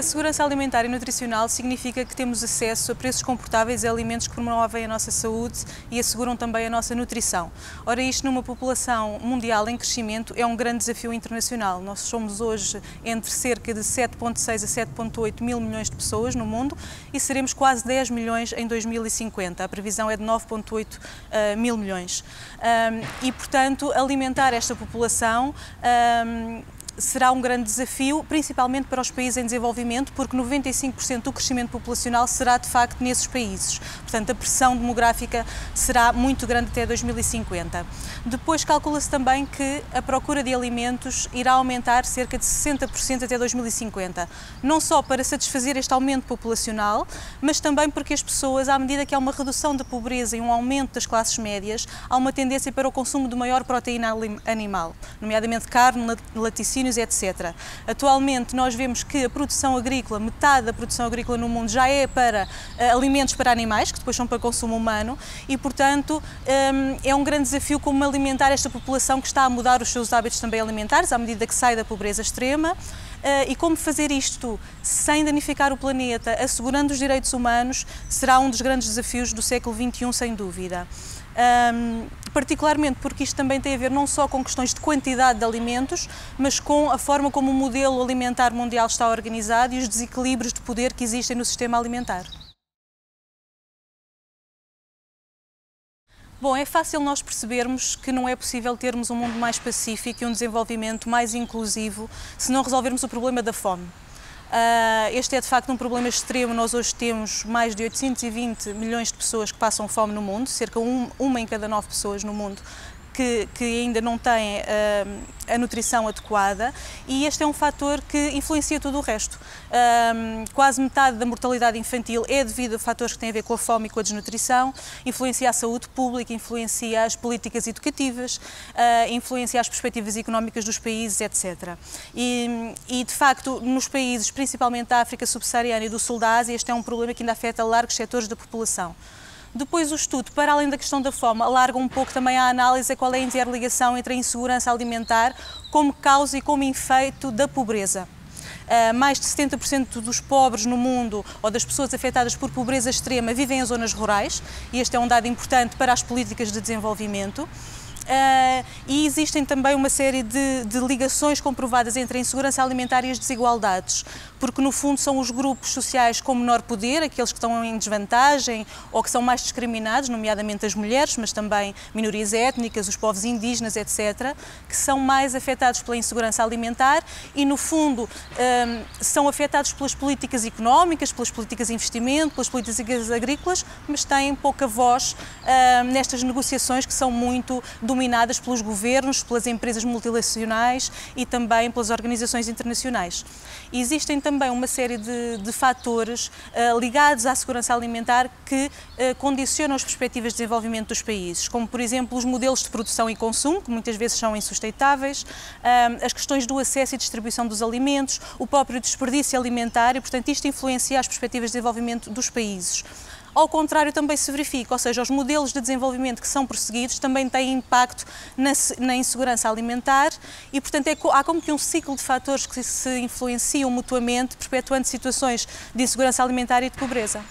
segurança alimentar e nutricional significa que temos acesso a preços confortáveis a alimentos que promovem a nossa saúde e asseguram também a nossa nutrição. Ora, isto numa população mundial em crescimento é um grande desafio internacional. Nós somos hoje entre cerca de 7,6 a 7,8 mil milhões de pessoas no mundo e seremos quase 10 milhões em 2050. A previsão é de 9,8 mil milhões. E, portanto, alimentar esta população será um grande desafio, principalmente para os países em desenvolvimento, porque 95% do crescimento populacional será de facto nesses países. Portanto, a pressão demográfica será muito grande até 2050. Depois calcula-se também que a procura de alimentos irá aumentar cerca de 60% até 2050. Não só para satisfazer este aumento populacional, mas também porque as pessoas, à medida que há uma redução da pobreza e um aumento das classes médias, há uma tendência para o consumo de maior proteína animal, nomeadamente carne, laticínios, etc. Atualmente nós vemos que a produção agrícola, metade da produção agrícola no mundo já é para alimentos para animais, que depois são para consumo humano e, portanto, é um grande desafio como alimentar esta população que está a mudar os seus hábitos também alimentares à medida que sai da pobreza extrema. E como fazer isto sem danificar o planeta, assegurando os direitos humanos, será um dos grandes desafios do século XXI, sem dúvida. Particularmente porque isto também tem a ver não só com questões de quantidade de alimentos, mas com a forma como o modelo alimentar mundial está organizado e os desequilíbrios de poder que existem no sistema alimentar. Bom, é fácil nós percebermos que não é possível termos um mundo mais pacífico e um desenvolvimento mais inclusivo se não resolvermos o problema da fome. Este é de facto um problema extremo. Nós hoje temos mais de 820 milhões de pessoas que passam fome no mundo, cerca de uma em cada 9 pessoas no mundo que ainda não têm a nutrição adequada, e este é um fator que influencia tudo o resto. Quase metade da mortalidade infantil é devido a fatores que têm a ver com a fome e com a desnutrição, influencia a saúde pública, influencia as políticas educativas, influencia as perspectivas económicas dos países, etc. E de facto, nos países, principalmente da África subsaariana e do sul da Ásia, este é um problema que ainda afeta largos setores da população. Depois o estudo, para além da questão da fome, alarga um pouco também a análise a qual é a interligação entre a insegurança alimentar como causa e como efeito da pobreza. Mais de 70% dos pobres no mundo, ou das pessoas afetadas por pobreza extrema, vivem em zonas rurais, e este é um dado importante para as políticas de desenvolvimento. E existem também uma série de ligações comprovadas entre a insegurança alimentar e as desigualdades, porque no fundo são os grupos sociais com menor poder, aqueles que estão em desvantagem ou que são mais discriminados, nomeadamente as mulheres, mas também minorias étnicas, os povos indígenas, etc., que são mais afetados pela insegurança alimentar e no fundo são afetados pelas políticas económicas, pelas políticas de investimento, pelas políticas agrícolas, mas têm pouca voz nestas negociações que são muito dominadas pelos governos, pelas empresas multinacionais e também pelas organizações internacionais. E existem também uma série de fatores ligados à segurança alimentar que condicionam as perspectivas de desenvolvimento dos países, como por exemplo os modelos de produção e consumo, que muitas vezes são insustentáveis, as questões do acesso e distribuição dos alimentos, o próprio desperdício alimentar e, portanto, isto influencia as perspectivas de desenvolvimento dos países. Ao contrário, também se verifica, ou seja, os modelos de desenvolvimento que são prosseguidos também têm impacto na insegurança alimentar e, portanto, há como que um ciclo de fatores que se influenciam mutuamente, perpetuando situações de insegurança alimentar e de pobreza.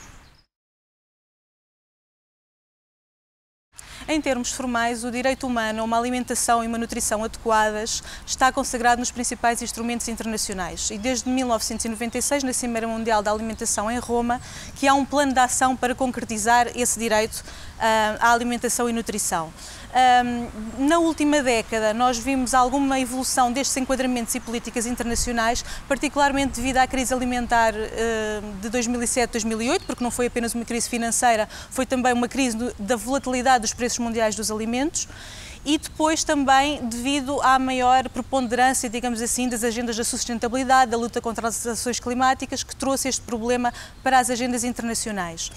Em termos formais, o direito humano a uma alimentação e uma nutrição adequadas está consagrado nos principais instrumentos internacionais e desde 1996, na Cimeira Mundial da Alimentação em Roma, que há um plano de ação para concretizar esse direito à alimentação e nutrição. Na última década nós vimos alguma evolução destes enquadramentos e políticas internacionais, particularmente devido à crise alimentar de 2007-2008, porque não foi apenas uma crise financeira, foi também uma crise da volatilidade dos preços mundiais dos alimentos. E depois também devido à maior preponderância, digamos assim, das agendas da sustentabilidade, da luta contra as ações climáticas, que trouxe este problema para as agendas internacionais.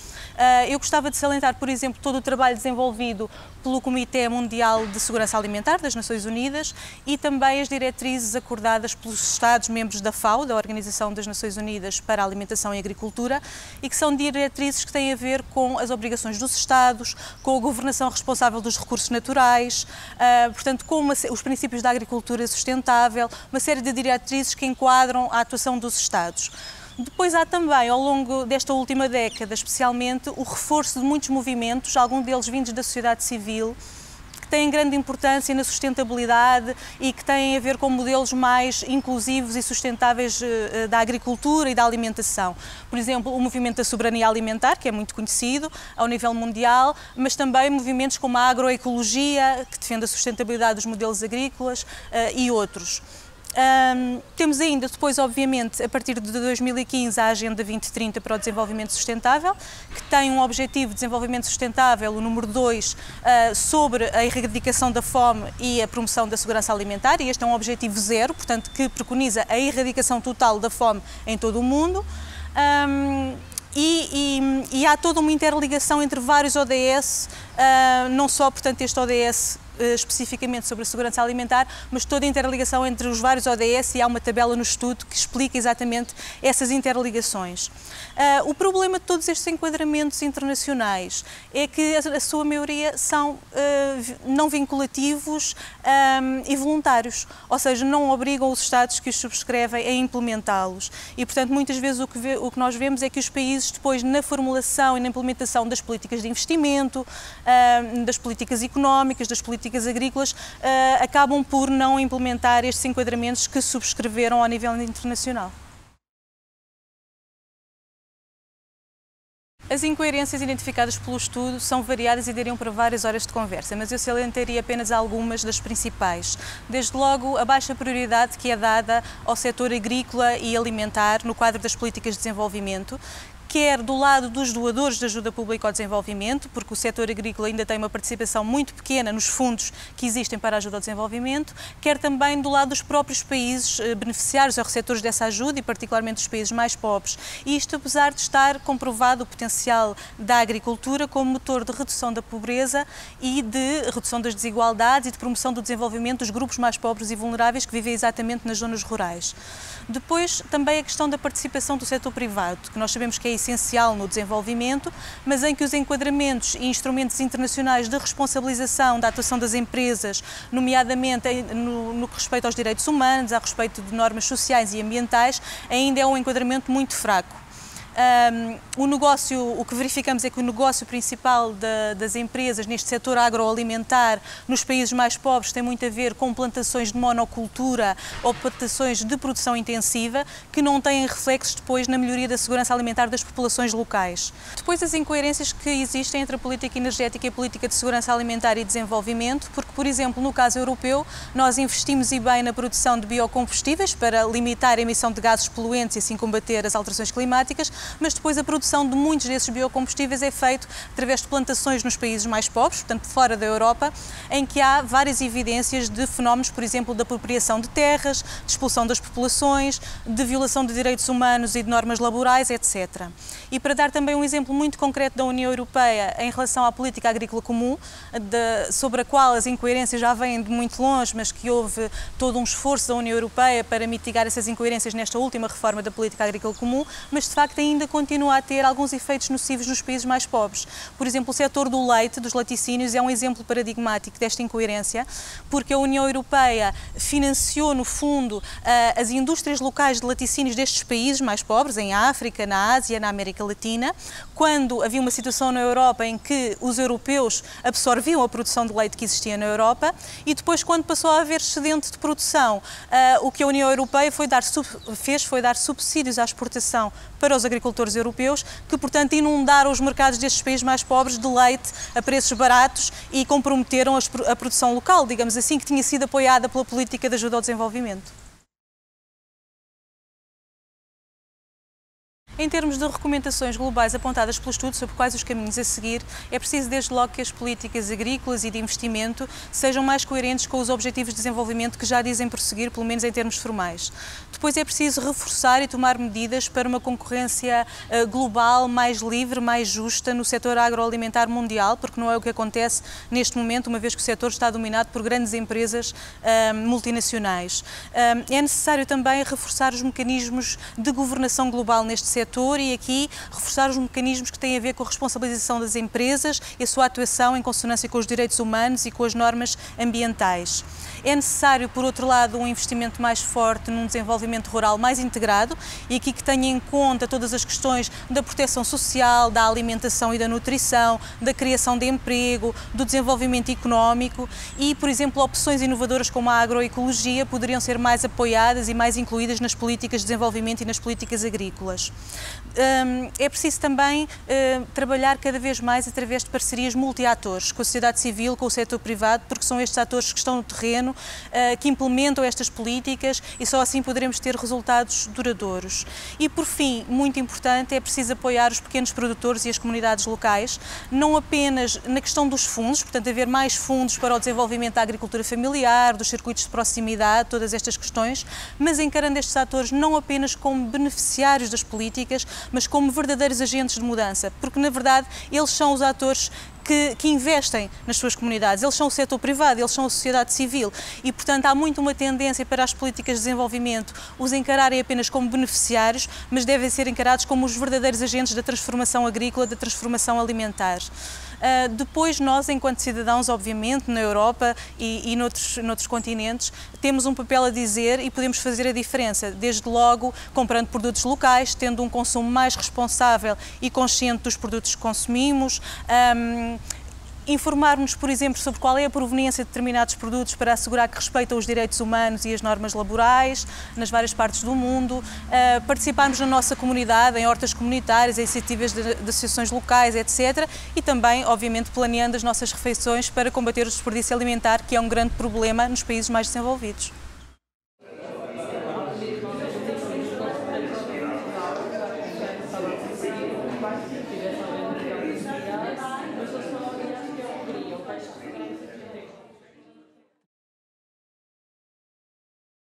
Eu gostava de salientar, por exemplo, todo o trabalho desenvolvido pelo Comitê Mundial de Segurança Alimentar das Nações Unidas e também as diretrizes acordadas pelos Estados-membros da FAO, da Organização das Nações Unidas para a Alimentação e Agricultura, e que são diretrizes que têm a ver com as obrigações dos Estados, com a governação responsável dos recursos naturais, portanto, com os princípios da agricultura sustentável, uma série de diretrizes que enquadram a atuação dos Estados. Depois há também, ao longo desta última década, especialmente, o reforço de muitos movimentos, alguns deles vindos da sociedade civil, que têm grande importância na sustentabilidade e que têm a ver com modelos mais inclusivos e sustentáveis da agricultura e da alimentação. Por exemplo, o movimento da soberania alimentar, que é muito conhecido ao nível mundial, mas também movimentos como a agroecologia, que defende a sustentabilidade dos modelos agrícolas, e outros. Temos ainda depois, obviamente, a partir de 2015, a Agenda 2030 para o Desenvolvimento Sustentável, que tem um objetivo de desenvolvimento sustentável, o número 2, sobre a erradicação da fome e a promoção da segurança alimentar, e este é um objetivo 0, portanto, que preconiza a erradicação total da fome em todo o mundo. E há toda uma interligação entre vários ODS, não só, portanto, este ODS especificamente sobre a segurança alimentar, mas toda a interligação entre os vários ODS, e há uma tabela no estudo que explica exatamente essas interligações. O problema de todos estes enquadramentos internacionais é que a sua maioria são não vinculativos e voluntários, ou seja, não obrigam os Estados que os subscrevem a implementá-los. E, portanto, muitas vezes o que nós vemos é que os países, depois, na formulação e na implementação das políticas de investimento, das políticas económicas, das políticas agrícolas, acabam por não implementar estes enquadramentos que subscreveram ao nível internacional. As incoerências identificadas pelo estudo são variadas e dariam para várias horas de conversa, mas eu salientaria apenas algumas das principais. Desde logo, a baixa prioridade que é dada ao setor agrícola e alimentar no quadro das políticas de desenvolvimento, quer do lado dos doadores de ajuda pública ao desenvolvimento, porque o setor agrícola ainda tem uma participação muito pequena nos fundos que existem para a ajuda ao desenvolvimento, quer também do lado dos próprios países beneficiários ou receptores dessa ajuda, e particularmente os países mais pobres. E isto apesar de estar comprovado o potencial da agricultura como motor de redução da pobreza e de redução das desigualdades e de promoção do desenvolvimento dos grupos mais pobres e vulneráveis que vivem exatamente nas zonas rurais. Depois, também a questão da participação do setor privado, que nós sabemos que é essencial no desenvolvimento, mas em que os enquadramentos e instrumentos internacionais de responsabilização da atuação das empresas, nomeadamente no que respeita aos direitos humanos, a respeito de normas sociais e ambientais, ainda é um enquadramento muito fraco. O que verificamos é que o negócio principal das empresas neste setor agroalimentar nos países mais pobres tem muito a ver com plantações de monocultura ou plantações de produção intensiva que não têm reflexos depois na melhoria da segurança alimentar das populações locais. Depois as incoerências que existem entre a política energética e a política de segurança alimentar e desenvolvimento, porque, por exemplo, no caso europeu, nós investimos e bem na produção de biocombustíveis para limitar a emissão de gases poluentes e assim combater as alterações climáticas, mas depois a produção de muitos desses biocombustíveis é feita através de plantações nos países mais pobres, portanto fora da Europa, em que há várias evidências de fenómenos, por exemplo, de apropriação de terras, de expulsão das populações, de violação de direitos humanos e de normas laborais, etc. E para dar também um exemplo muito concreto da União Europeia em relação à política agrícola comum, sobre a qual as incoerências já vêm de muito longe, mas que houve todo um esforço da União Europeia para mitigar essas incoerências nesta última reforma da política agrícola comum, mas de facto ainda continua a ter alguns efeitos nocivos nos países mais pobres. Por exemplo, o setor do leite, dos laticínios, é um exemplo paradigmático desta incoerência, porque a União Europeia financiou, no fundo, as indústrias locais de laticínios destes países mais pobres, em África, na Ásia, na América Latina, quando havia uma situação na Europa em que os europeus absorviam a produção de leite que existia na Europa, e depois, quando passou a haver excedente de produção, o que a União Europeia fez foi dar subsídios à exportação para os agricultores europeus, que, portanto, inundaram os mercados destes países mais pobres de leite a preços baratos e comprometeram a produção local, digamos assim, que tinha sido apoiada pela política de ajuda ao desenvolvimento. Em termos de recomendações globais apontadas pelo estudo sobre quais os caminhos a seguir, é preciso desde logo que as políticas agrícolas e de investimento sejam mais coerentes com os objetivos de desenvolvimento que já dizem prosseguir, pelo menos em termos formais. Depois é preciso reforçar e tomar medidas para uma concorrência global mais livre, mais justa no setor agroalimentar mundial, porque não é o que acontece neste momento, uma vez que o setor está dominado por grandes empresas multinacionais. É necessário também reforçar os mecanismos de governação global neste setor, setor e aqui reforçar os mecanismos que têm a ver com a responsabilização das empresas e a sua atuação em consonância com os direitos humanos e com as normas ambientais. É necessário, por outro lado, um investimento mais forte num desenvolvimento rural mais integrado e aqui que tenha em conta todas as questões da proteção social, da alimentação e da nutrição, da criação de emprego, do desenvolvimento económico e, por exemplo, opções inovadoras como a agroecologia poderiam ser mais apoiadas e mais incluídas nas políticas de desenvolvimento e nas políticas agrícolas. É preciso também trabalhar cada vez mais através de parcerias multi-atores, com a sociedade civil, com o setor privado, porque são estes atores que estão no terreno, que implementam estas políticas e só assim poderemos ter resultados duradouros. E, por fim, muito importante, é preciso apoiar os pequenos produtores e as comunidades locais, não apenas na questão dos fundos, portanto, haver mais fundos para o desenvolvimento da agricultura familiar, dos circuitos de proximidade, todas estas questões, mas encarando estes atores não apenas como beneficiários das políticas, mas como verdadeiros agentes de mudança, porque, na verdade, eles são os atores que investem nas suas comunidades, eles são o setor privado, eles são a sociedade civil e, portanto, há muito uma tendência para as políticas de desenvolvimento os encararem apenas como beneficiários, mas devem ser encarados como os verdadeiros agentes da transformação agrícola, da transformação alimentar. Depois nós, enquanto cidadãos, obviamente, na Europa e noutros continentes, temos um papel a dizer e podemos fazer a diferença, desde logo comprando produtos locais, tendo um consumo mais responsável e consciente dos produtos que consumimos, informarmos, por exemplo, sobre qual é a proveniência de determinados produtos para assegurar que respeitam os direitos humanos e as normas laborais nas várias partes do mundo, participarmos na nossa comunidade, em hortas comunitárias, em iniciativas de associações locais, etc. E também, obviamente, planeando as nossas refeições para combater o desperdício alimentar, que é um grande problema nos países mais desenvolvidos.